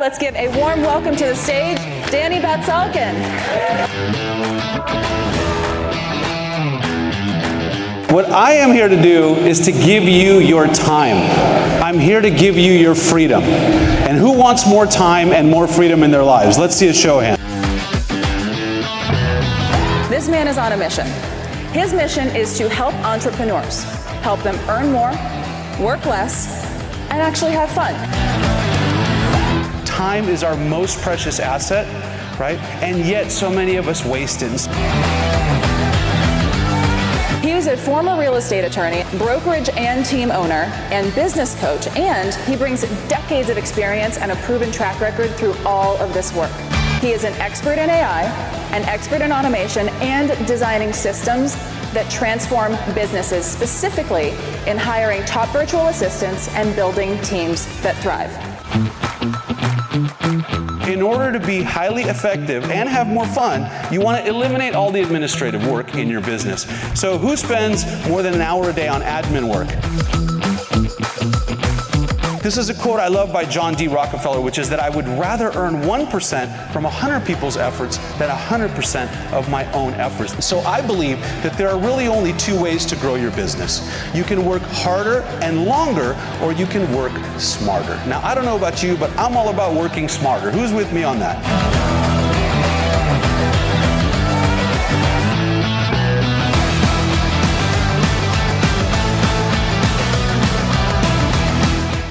Let's give a warm welcome to the stage, Danny Batsalkin. What I am here to do is to give you your time. I'm here to give you your freedom. And who wants more time and more freedom in their lives? Let's see a show of hands. This man is on a mission. His mission is to help entrepreneurs, help them earn more, work less, and actually have fun. Time is our most precious asset, right? And yet so many of us waste it. He is a former real estate attorney, brokerage and team owner, and business coach, and he brings decades of experience and a proven track record through all of this work. He is an expert in AI, an expert in automation, and designing systems that transform businesses, specifically in hiring top virtual assistants and building teams that thrive. In order to be highly effective and have more fun, you want to eliminate all the administrative work in your business. So who spends more than an hour a day on admin work? This is a quote I love by John D. Rockefeller, which is that I would rather earn 1% from 100 people's efforts than 100% of my own efforts. So I believe that there are really only two ways to grow your business. You can work harder and longer, or you can work smarter. Now, I don't know about you, but I'm all about working smarter. Who's with me on that?